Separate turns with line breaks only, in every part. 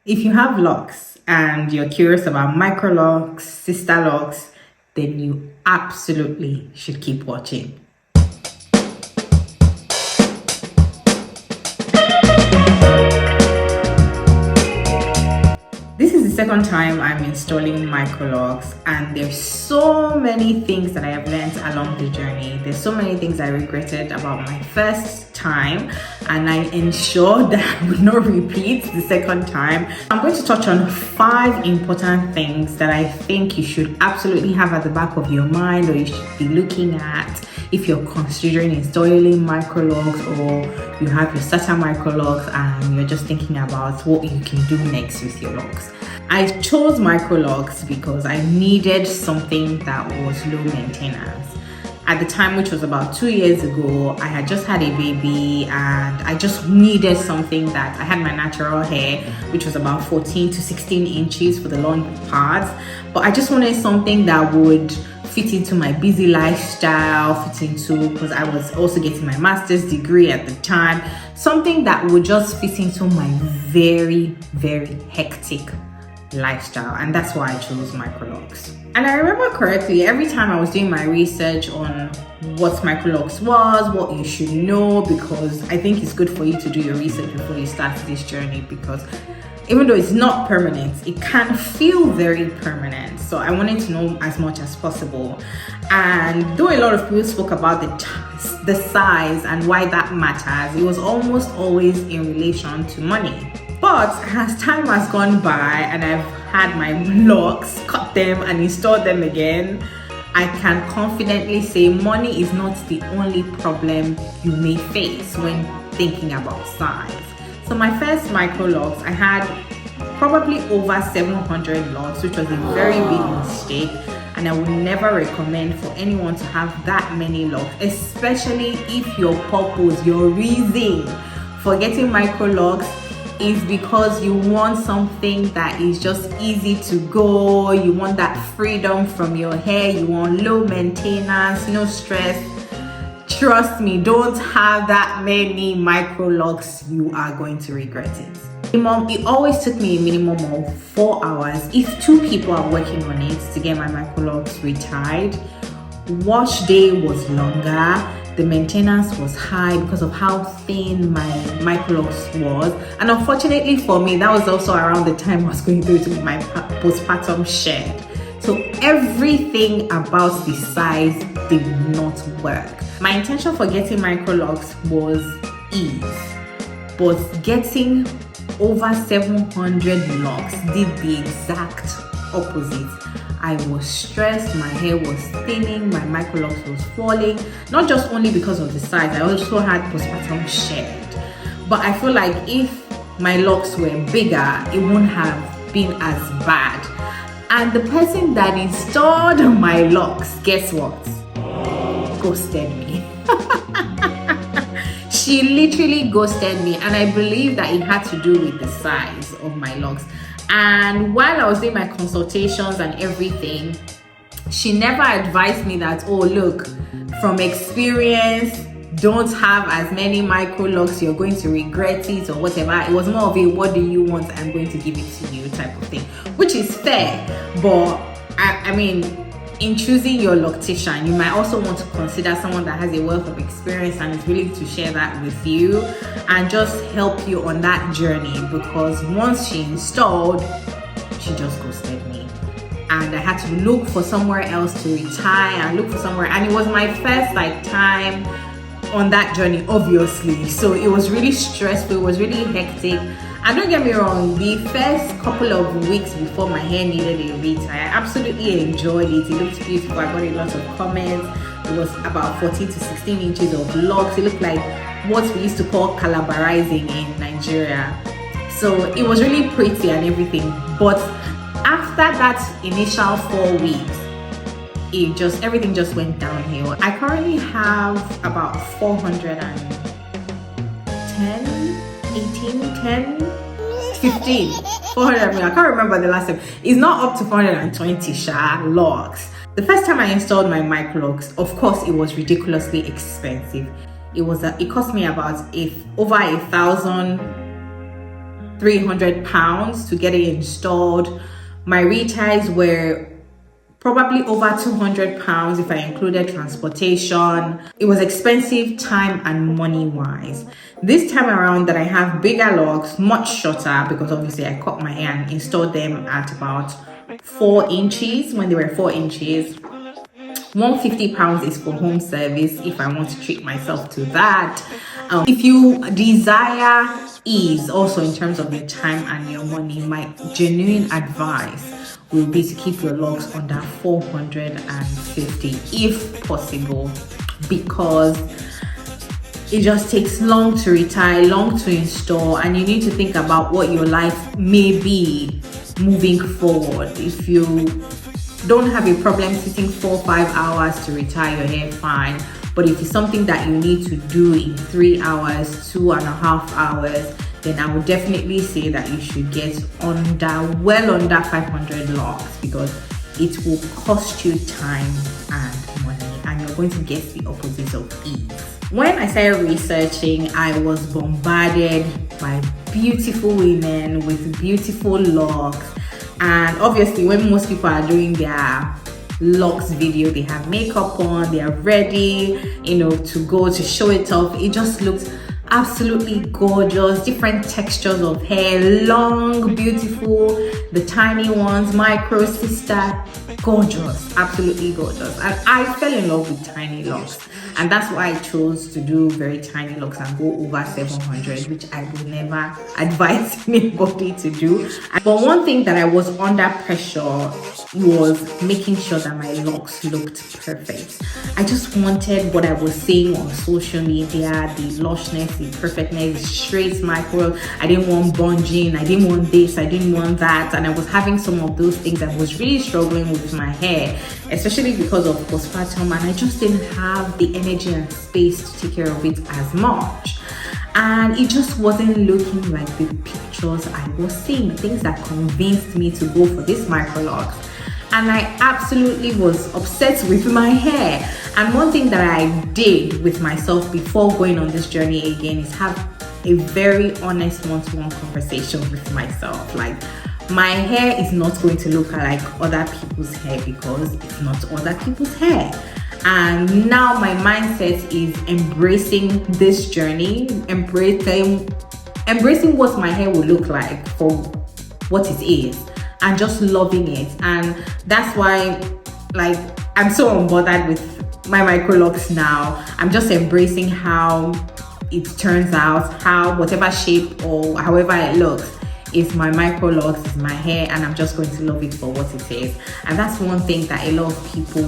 If you have locks and you're curious about Microlocs, sister locks, then you absolutely should keep watching. This is the second time I'm installing Microlocs, and there's so many things that I have learned along the journey. There's so many things I regretted about my first time, and I ensured that I would not repeat the second time. I'm going to touch on 5 important things that I think you should absolutely have at the back of your mind, or you should be looking at if you're considering installing Microlocs, or you have your starter Microlocs and you're just thinking about what you can do next with your locks. I chose Microlocs because I needed something that was low maintenance. At the time, which was about 2 years ago, I had just had a baby and I just needed something that I had my natural hair, which was about 14 to 16 inches for the long parts. But I just wanted something that would fit into my busy lifestyle, because I was also getting my master's degree at the time, something that would just fit into my very, very hectic lifestyle. And that's why I chose Microlocs. And I remember correctly, every time I was doing my research on what Microlocs was, what you should know, because I think it's good for you to do your research before you start this journey, because even though it's not permanent, it can feel very permanent. So I wanted to know as much as possible. And though a lot of people spoke about the size and why that matters, it was almost always in relation to money. But as time has gone by and I've had my locks, cut them and installed them again, I can confidently say money is not the only problem you may face when thinking about size. So my first Microlocs, I had probably over 700 locks, which was a very big mistake, and I would never recommend for anyone to have that many locks, especially if your purpose, your reason for getting Microlocs is because you want something that is just easy to go, you want that freedom from your hair, you want low maintenance, no stress. Trust me, don't have that many Microlocs, you are going to regret it. It always took me a minimum of 4 hours if 2 people are working on it to get my Microlocs retied. Wash day was longer, the maintenance was high because of how thin my Microlocs was, and unfortunately for me, that was also around the time I was going through to my postpartum shed. So everything about the size did not work. My intention for getting Microlocs was ease, but getting over 700 locks did the exact opposite. I was stressed, my hair was thinning, my Microlocs was falling, not just only because of the size, I also had postpartum shed. But I feel like if my locks were bigger, it wouldn't have been as bad. And the person that installed my locks, guess what? Ghosted me. She literally ghosted me, and I believe that it had to do with the size of my locks. And while I was doing my consultations and everything, she never advised me that, oh look, from experience, don't have as many Microlocs, you're going to regret it or whatever. It was more of a what do you want, I'm going to give it to you type of thing, which is fair. But I mean, in choosing your loctician, you might also want to consider someone that has a wealth of experience and is willing to share that with you and just help you on that journey, because once she installed, she just ghosted me. And I had to look for somewhere else to retire and look for somewhere, and it was my first time on that journey, obviously. So it was really stressful, it was really hectic. And don't get me wrong, the first couple of weeks before my hair needed a retire, I absolutely enjoyed it. It looked beautiful, I got a lot of comments. It was about 14 to 16 inches of locks. It looked like what we used to call calabarizing in Nigeria. So it was really pretty and everything. But after that initial 4 weeks, everything just went downhill. I currently have about 410, 18, 10, 15, 400. I can't remember the last time. It's not up to 420 locks. The first time I installed my Microlocs, of course, it was ridiculously expensive. It cost me about over 1,000 £300 to get it installed. My retails were probably over £200 if I included transportation. It was expensive time and money wise. This time around that I have bigger locks, much shorter, because obviously I cut my hair and installed them at about 4 inches. When they were 4 inches, £150 is for home service if I want to treat myself to that. If you desire ease also in terms of your time and your money, my genuine advice will be to keep your locks under 450 if possible, because it just takes long to retire, long to install, and you need to think about what your life may be moving forward. If you don't have a problem sitting 4 or 5 hours to retire your hair, fine. But if it's something that you need to do in 3 hours, 2.5 hours, then I would definitely say that you should get well under 500 locks, because it will cost you time and money, and you're going to get the opposite of ease. When I started researching, I was bombarded by beautiful women with beautiful locks. And obviously, when most people are doing their locks video, they have makeup on, they are ready, to go to show it off. It just looks absolutely gorgeous. Different textures of hair, long, beautiful, the tiny ones, micro, sister, gorgeous, absolutely gorgeous. And I fell in love with tiny locks, and that's why I chose to do very tiny locks and go over 700, which I would never advise anybody to do. But one thing that I was under pressure was making sure that my locks looked perfect. I just wanted what I was seeing on social media, the lushness, the perfectness, the straight micro. I didn't want bunging, I didn't want this, I didn't want that, and I was having some of those things. I was really struggling with my hair, especially because of postpartum, and I just didn't have the energy and space to take care of it as much. And it just wasn't looking like the pictures I was seeing, things that convinced me to go for this Microlocs. And I absolutely was obsessed with my hair. And one thing that I did with myself before going on this journey again is have a very honest one-to-one conversation with myself. Like, my hair is not going to look like other people's hair because it's not other people's hair. And now my mindset is embracing this journey, embracing what my hair will look like for what it is, and just loving it. And that's why, like, I'm so unbothered with my Microlocs now. I'm just embracing how it turns out, how whatever shape or however it looks is my Microlocs, is my hair, and I'm just going to love it for what it is. And that's one thing that a lot of people,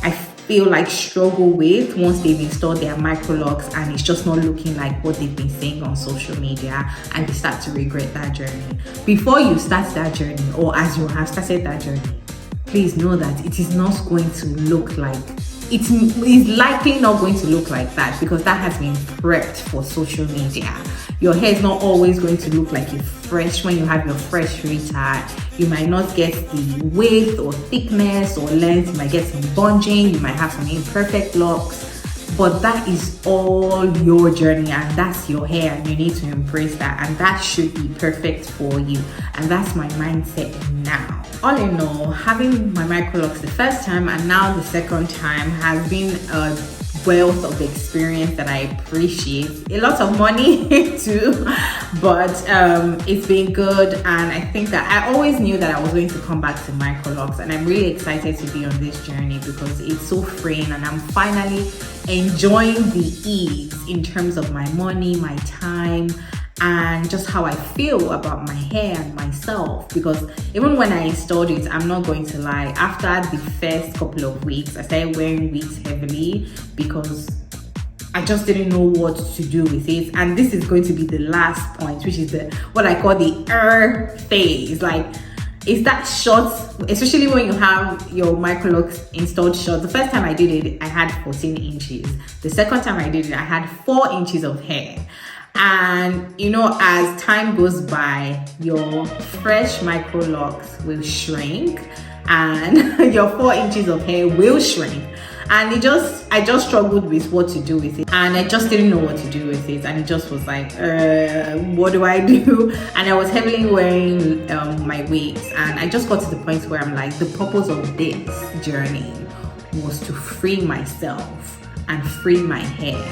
I feel like, struggle with once they've installed their Microlocs and it's just not looking like what they've been saying on social media, and they start to regret that journey. Before you start that journey, or as you have started that journey, please know that it is not going to look like, it is likely not going to look like that, because that has been prepped for social media. Your hair is not always going to look like it's fresh when you have your fresh retire. You might not get the width or thickness or length. You might get some bunging. You might have some imperfect locks. But that is all your journey, and that's your hair, and you need to embrace that, and that should be perfect for you. And that's my mindset now. All in all, having my Microlocs the first time and now the second time has been a wealth of experience that I appreciate. A lot of money too, but it's been good. And I think that I always knew that I was going to come back to Microlocs, and I'm really excited to be on this journey because it's so freeing, and I'm finally enjoying the ease in terms of my money, my time, and just how I feel about my hair and myself. Because even when I installed it, I'm not going to lie, after the first couple of weeks, I started wearing wigs heavily because I just didn't know what to do with it. And this is going to be the last point, which is what I call the phase. Like, it's that short, especially when you have your Microlocs installed short. The first time I did it, I had 14 inches. The second time I did it, I had 4 inches of hair. And as time goes by, your fresh Microlocs will shrink and your 4 inches of hair will shrink. and I just struggled with what to do with it, and I just didn't know what to do with it, and it just was like, what do I do? And I was heavily wearing my wigs, and I just got to the point where I'm like, the purpose of this journey was to free myself and free my hair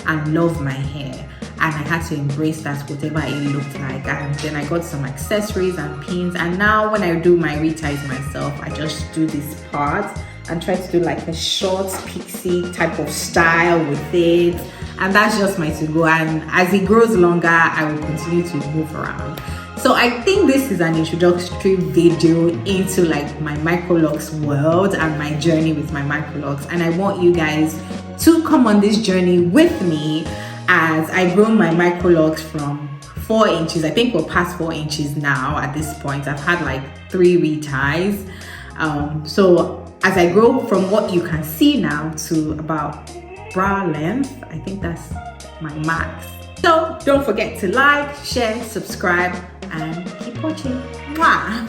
and love my hair. And I had to embrace that, whatever it looked like. And then I got some accessories and pins, and now when I do my reties myself, I just do this part and try to do like a short pixie type of style with it, and that's just my to go. And as it grows longer, I will continue to move around. So I think this is an introductory video into like my Microlocs world and my journey with my Microlocs, and I want you guys to come on this journey with me as I grow my Microlocs from 4 inches. I think we're past 4 inches now at this point. I've had like 3 reties. So as I grow from what you can see now to about bra length, I think that's my max. So don't forget to like, share, subscribe, and keep watching. Mwah!